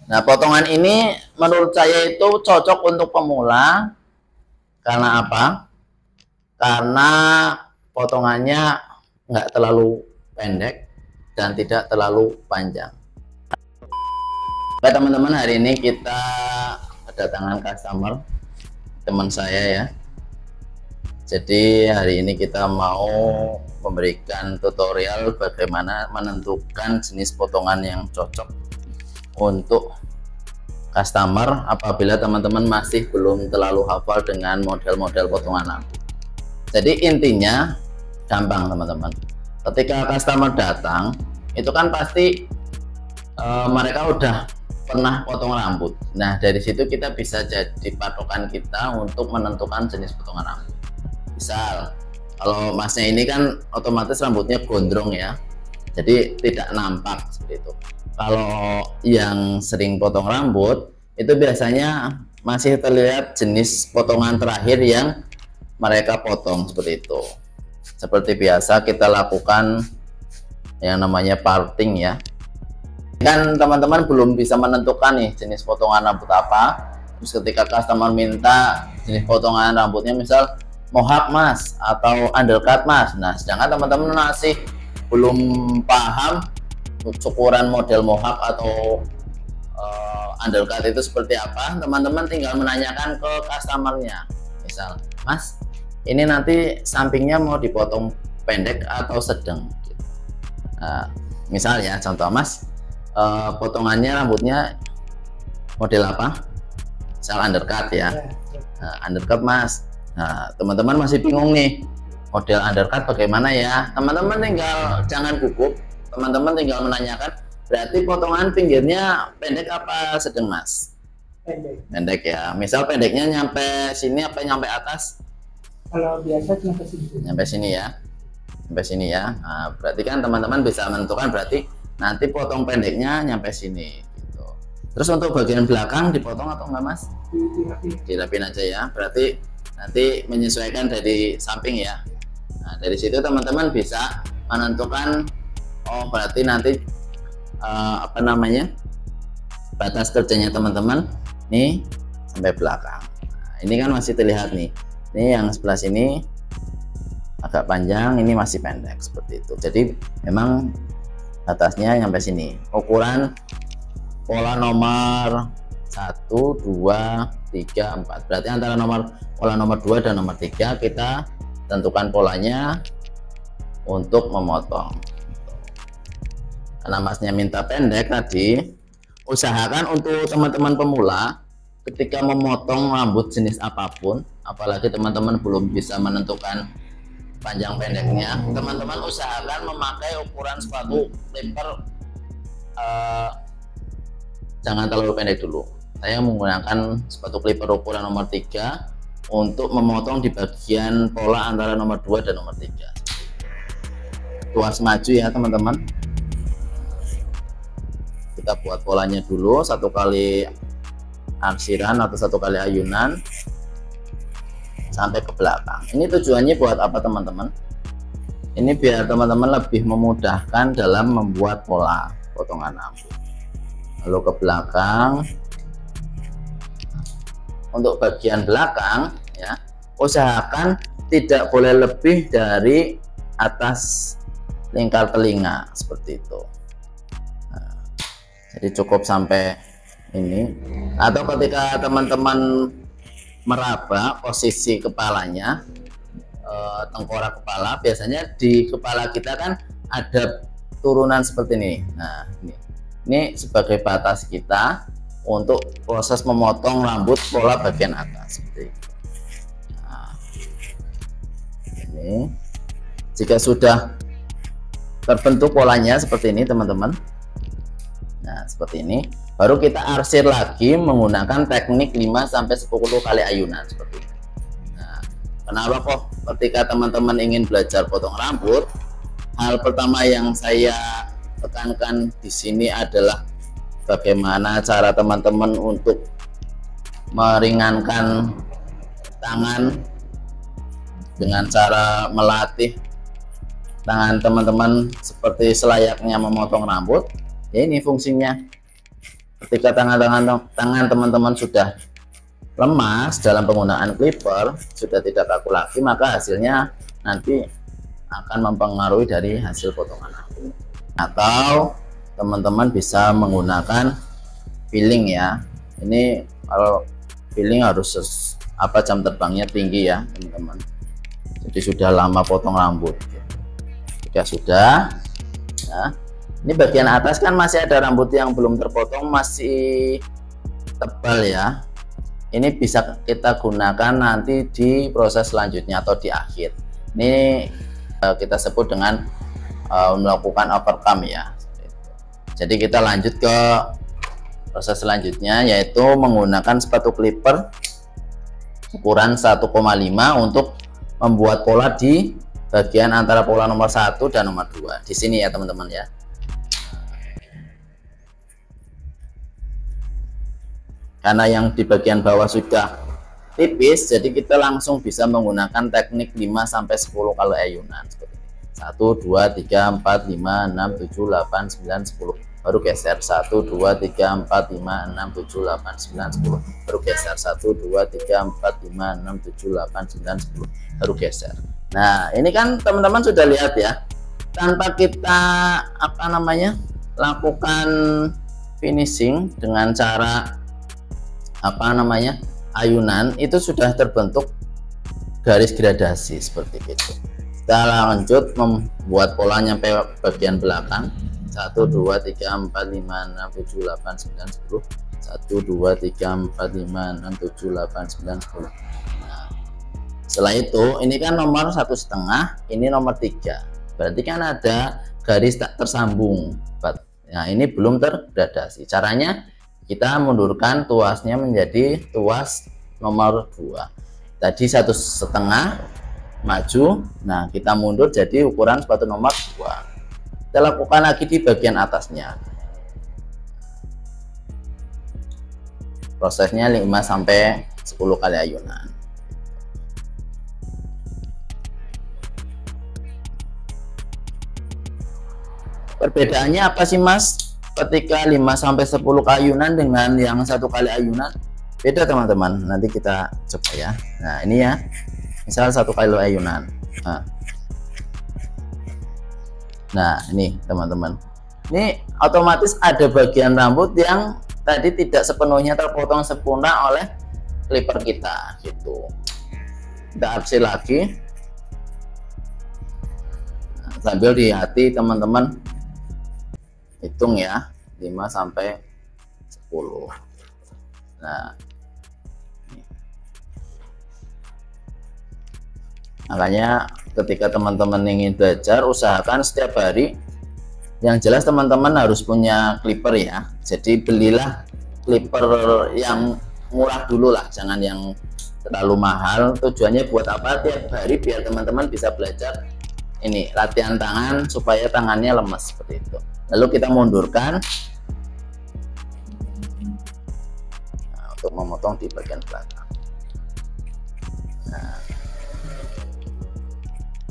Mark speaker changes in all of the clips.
Speaker 1: Nah, potongan ini menurut saya itu cocok untuk pemula. Karena apa? Karena potongannya nggak terlalu pendek dan tidak terlalu panjang. Oke teman-teman, hari ini kita kedatangan customer teman saya ya. Jadi hari ini kita mau memberikan tutorial bagaimana menentukan jenis potongan yang cocok untuk customer apabila teman-teman masih belum terlalu hafal dengan model-model potongan rambut. Jadi intinya gampang teman-teman. Ketika customer datang, itu kan pasti mereka udah pernah potong rambut. Nah, dari situ kita bisa jadi patokan kita untuk menentukan jenis potongan rambut. Misal, kalau masnya ini kan otomatis rambutnya gondrong ya, jadi tidak nampak seperti itu. Kalau yang sering potong rambut, itu biasanya masih terlihat jenis potongan terakhir yang mereka potong seperti itu. Seperti biasa kita lakukan yang namanya parting ya. Kan teman-teman belum bisa menentukan nih jenis potongan rambut apa. Terus ketika customer minta jenis potongan rambutnya misal mohawk mas atau undercut mas. Nah, sedangkan teman-teman masih belum paham ukuran model mohawk atau undercut itu seperti apa, teman-teman tinggal menanyakan ke customernya. Misal, mas ini nanti sampingnya mau dipotong pendek atau sedang gitu. Nah, misalnya contoh mas, potongannya rambutnya model apa? Misal undercut ya. Nah, undercut mas. Nah, teman-teman masih bingung nih model undercut bagaimana ya. Teman-teman tinggal jangan gugup, teman-teman tinggal menanyakan, berarti potongan pinggirnya pendek apa sedang mas? Pendek ya. Misal pendeknya nyampe sini apa nyampe atas?
Speaker 2: Kalau biasa nyampe sini.
Speaker 1: Nyampe sini ya. Sampai sini ya. Nah, berarti kan teman-teman bisa menentukan berarti nanti potong pendeknya nyampe sini gitu. Terus untuk bagian belakang dipotong atau enggak mas? Dirapin aja ya. Berarti nanti menyesuaikan dari samping ya. Nah, dari situ teman-teman bisa menentukan, oh berarti nanti apa namanya, batas kerjanya teman-teman nih sampai belakang. Nah, ini kan masih terlihat nih. Ini yang sebelah sini agak panjang, ini masih pendek seperti itu. Jadi memang batasnya sampai sini. Ukuran pola nomor 1, 2, 3, 4. Berarti antara pola nomor 2 dan nomor 3 kita tentukan polanya untuk memotong. Karena masnya minta pendek tadi, usahakan untuk teman-teman pemula ketika memotong rambut jenis apapun, apalagi teman-teman belum bisa menentukan panjang pendeknya, teman-teman usahakan memakai ukuran sepatu clipper jangan terlalu pendek dulu. Saya menggunakan sepatu clipper ukuran nomor 3 untuk memotong di bagian pola antara nomor 2 dan nomor 3. Tuas maju ya teman-teman. Kita buat polanya dulu, 1 kali arsiran atau 1 kali ayunan sampai ke belakang. Ini tujuannya buat apa teman-teman? Ini biar teman-teman lebih memudahkan dalam membuat pola potongan rambut. Lalu ke belakang. Untuk bagian belakang ya, usahakan tidak boleh lebih dari atas lingkar telinga seperti itu. Nah, jadi cukup sampai ini. Atau ketika teman-teman meraba posisi kepalanya, tengkorak kepala, biasanya di kepala kita kan ada turunan seperti ini. Nah, ini sebagai batas kita untuk proses memotong rambut pola bagian atas seperti itu. Nah, ini jika sudah terbentuk polanya seperti ini teman-teman, nah seperti ini, baru kita arsir lagi menggunakan teknik 5-10 kali ayunan seperti ini. Nah, kenapa kok ketika teman-teman ingin belajar potong rambut, hal pertama yang saya tekankan di sini adalah bagaimana cara teman-teman untuk meringankan tangan dengan cara melatih tangan teman-teman seperti selayaknya memotong rambut. Ya, ini fungsinya. Ketika tangan teman-teman sudah lemas dalam penggunaan clipper, sudah tidak kaku lagi, maka hasilnya nanti akan mempengaruhi dari hasil potongan rambut. Atau teman-teman bisa menggunakan filling ya. Ini kalau filling harus jam terbangnya tinggi ya teman-teman. Jadi sudah lama potong rambut. Jika sudah, nah, ini bagian atas kan masih ada rambut yang belum terpotong, masih tebal ya. Ini bisa kita gunakan nanti di proses selanjutnya atau di akhir. Ini kita sebut dengan melakukan overcome ya. Jadi kita lanjut ke proses selanjutnya, yaitu menggunakan sepatu clipper ukuran 1,5 untuk membuat pola di bagian antara pola nomor 1 dan nomor 2 di sini ya teman-teman ya. Karena yang di bagian bawah sudah tipis, jadi kita langsung bisa menggunakan teknik 5-10 kali ayunan seperti ini. 1, 2, 3, 4, 5, 6, 7, 8, 9, 10. Baru geser 1, 2, 3, 4, 5, 6, 7, 8, 9, 10. Baru geser 1, 2, 3, 4, 5, 6, 7, 8, 9, 10. Baru geser. Nah, ini kan teman-teman sudah lihat ya. Tanpa kita lakukan finishing dengan cara ayunan, itu sudah terbentuk garis gradasi seperti itu. Kita lanjut membuat polanya sampai bagian belakang. 1, 2, 3, 4, 5, 6, 7, 8, 9, 10. 1, 2, 3, 4, 5, 6, 7, 8, 9, 10. Nah, setelah itu ini kan nomor 1,5, ini nomor 3. Berarti kan ada garis tak tersambung. Nah, ini belum tergradasi. Caranya kita mundurkan tuasnya menjadi tuas nomor 2. Tadi 1,5 maju, nah kita mundur jadi ukuran sepatu nomor 2. Kita lakukan lagi di bagian atasnya. Prosesnya 5-10 kali ayunan. Perbedaannya apa sih Mas? Ketika 5-10 ayunan dengan yang 1 kali ayunan beda teman-teman. Nanti kita coba ya. Nah ini ya, misal 1 kali ayunan. Nah ini teman-teman, ini otomatis ada bagian rambut yang tadi tidak sepenuhnya terpotong sempurna oleh clipper kita gitu. Kita arsir lagi. Nah, sambil di hati teman-teman hitung ya, 5-10. Nah, makanya ketika teman-teman ingin belajar, usahakan setiap hari, yang jelas teman-teman harus punya clipper ya. Jadi belilah clipper yang murah dulu lah, jangan yang terlalu mahal. Tujuannya buat apa? Tiap hari biar teman-teman bisa belajar ini, latihan tangan supaya tangannya lemas seperti itu. Lalu kita mundurkan untuk memotong di bagian belakang. Nah,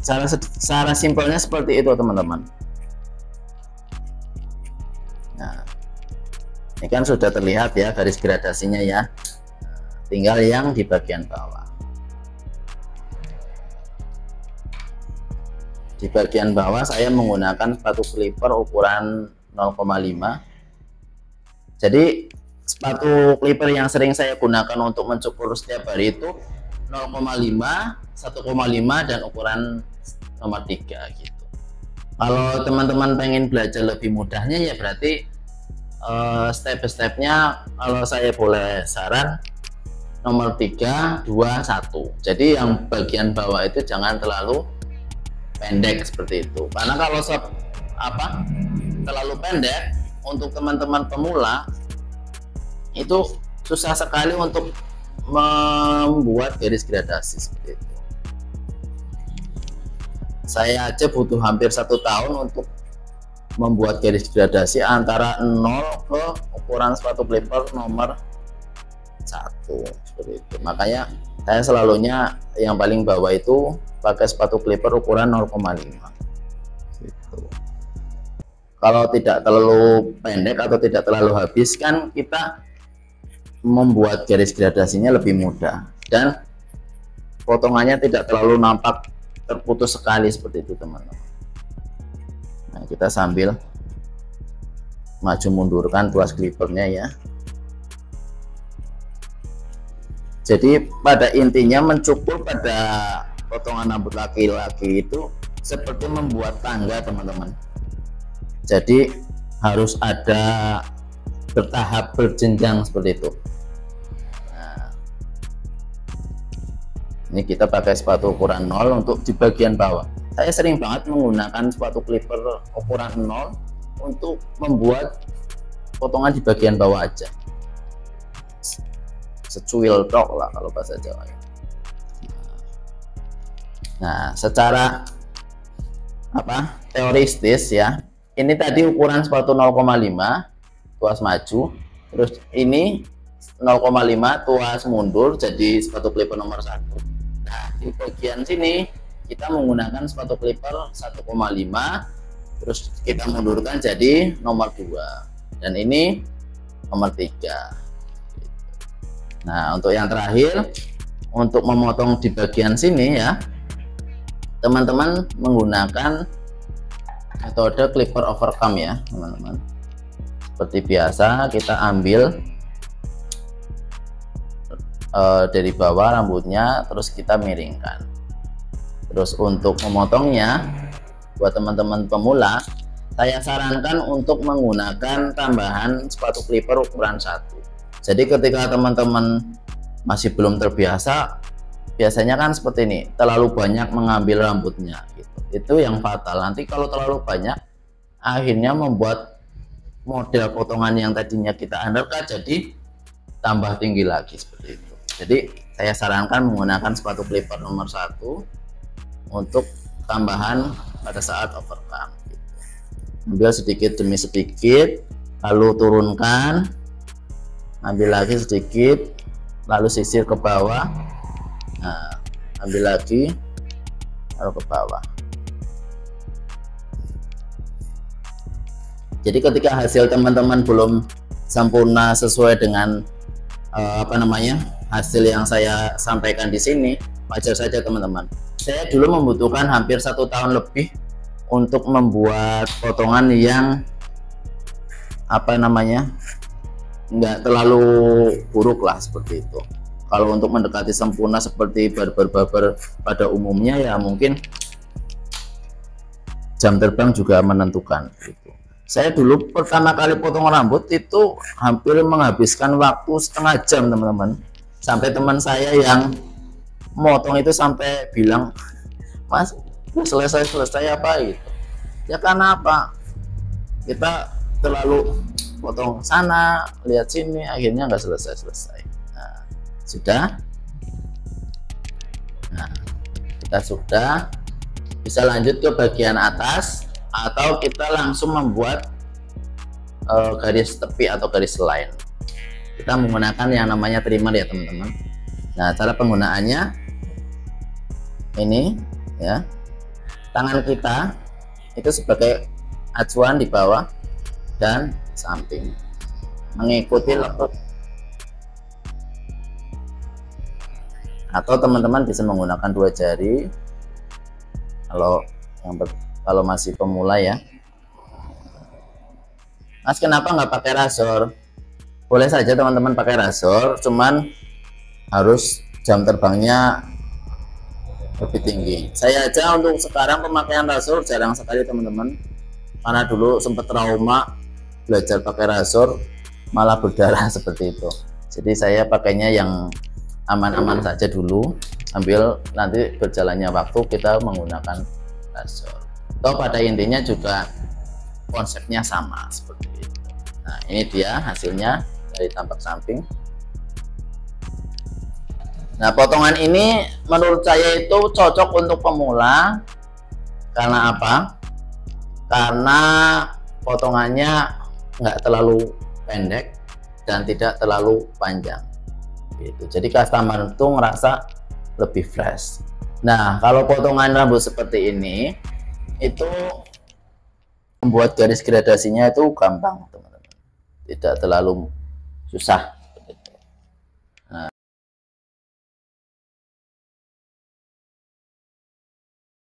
Speaker 1: cara simpelnya seperti itu teman-teman. Nah, ini kan sudah terlihat ya garis gradasinya ya. Tinggal yang di bagian bawah. Di bagian bawah saya menggunakan sepatu clipper ukuran 0,5. Jadi sepatu clipper yang sering saya gunakan untuk mencukur setiap hari itu 0,5, 1,5 dan ukuran nomor 3 gitu. Kalau teman-teman pengen belajar lebih mudahnya ya berarti step-stepnya kalau saya boleh saran nomor 3, 2, 1. Jadi yang bagian bawah itu jangan terlalu pendek seperti itu, karena kalau terlalu pendek untuk teman-teman pemula itu susah sekali untuk membuat garis gradasi seperti itu. Saya aja butuh hampir 1 tahun untuk membuat garis gradasi antara 0 ke ukuran sepatu clipper nomor 1 seperti itu. Makanya saya selalunya yang paling bawah itu pakai sepatu clipper ukuran 0,5 gitu. kalau tidak terlalu pendek atau tidak terlalu habis kan kita membuat garis gradasinya lebih mudah dan potongannya tidak terlalu nampak terputus sekali seperti itu teman-teman. Nah, kita sambil maju mundurkan tuas clippernya ya. Jadi pada intinya mencukur pada potongan rambut laki-laki itu seperti membuat tangga teman-teman. Jadi harus ada bertahap berjenjang seperti itu. Nah, ini kita pakai sepatu ukuran 0 untuk di bagian bawah. Saya sering banget menggunakan sepatu clipper ukuran 0 untuk membuat potongan di bagian bawah aja. Secuil tok lah kalau bahasa Jawa. Nah, secara teoristis ya, ini tadi ukuran sepatu 0,5 tuas maju, terus ini 0,5 tuas mundur jadi sepatu clipper nomor 1. Nah, di bagian sini kita menggunakan sepatu clipper 1,5, terus kita mundurkan jadi nomor 2, dan ini nomor 3. Nah, untuk yang terakhir, untuk memotong di bagian sini ya, teman-teman menggunakan metode clipper overcome ya teman-teman. Seperti biasa kita ambil dari bawah rambutnya, terus kita miringkan. Terus untuk memotongnya, buat teman-teman pemula, saya sarankan untuk menggunakan tambahan sepatu clipper ukuran 1. Jadi ketika teman-teman masih belum terbiasa, biasanya kan seperti ini, terlalu banyak mengambil rambutnya gitu. Itu yang fatal. Nanti kalau terlalu banyak, akhirnya membuat model potongan yang tadinya kita andalkan jadi tambah tinggi lagi seperti itu. Jadi saya sarankan menggunakan sepatu clipper nomor 1 untuk tambahan pada saat overcome gitu. Ambil sedikit demi sedikit, lalu turunkan, ambil lagi sedikit, lalu sisir ke bawah. Nah, ambil lagi, lalu ke bawah. Jadi ketika hasil teman-teman belum sempurna sesuai dengan hasil yang saya sampaikan di sini, wajar saja teman-teman. Saya dulu membutuhkan hampir 1 tahun lebih untuk membuat potongan yang nggak terlalu buruk lah seperti itu. Kalau untuk mendekati sempurna seperti barber-barber pada umumnya ya mungkin jam terbang juga menentukan gitu. Saya dulu pertama kali potong rambut itu hampir menghabiskan waktu setengah jam teman-teman. Sampai teman saya yang motong itu sampai bilang, "Mas, selesai apa gitu?" Ya karena apa? Kita terlalu potong sana, lihat sini, akhirnya nggak selesai. Nah, sudah. Nah, kita sudah bisa lanjut ke bagian atas, atau kita langsung membuat garis tepi atau garis line. Kita menggunakan yang namanya trimmer ya teman-teman. Nah, cara penggunaannya ini ya, tangan kita itu sebagai acuan di bawah dan samping, mengikuti lekuk, atau teman-teman bisa menggunakan 2 jari kalau masih pemula ya. Mas, kenapa nggak pakai razor? Boleh saja teman-teman pakai razor, cuman harus jam terbangnya lebih tinggi. Saya aja untuk sekarang pemakaian razor jarang sekali teman-teman, karena dulu sempat trauma belajar pakai razor malah berdarah seperti itu. Jadi saya pakainya yang aman-aman saja dulu, sambil nanti berjalannya waktu kita menggunakan razor. Toh pada intinya juga konsepnya sama seperti itu. Nah, ini dia hasilnya dari tampak samping. Nah, potongan ini menurut saya itu cocok untuk pemula. Karena apa? Karena potongannya nggak terlalu pendek dan tidak terlalu panjang gitu. Jadi customer itu ngerasa lebih fresh. Nah, kalau potongan rambut seperti ini itu Membuat garis gradasinya itu gampang teman-teman, tidak terlalu susah.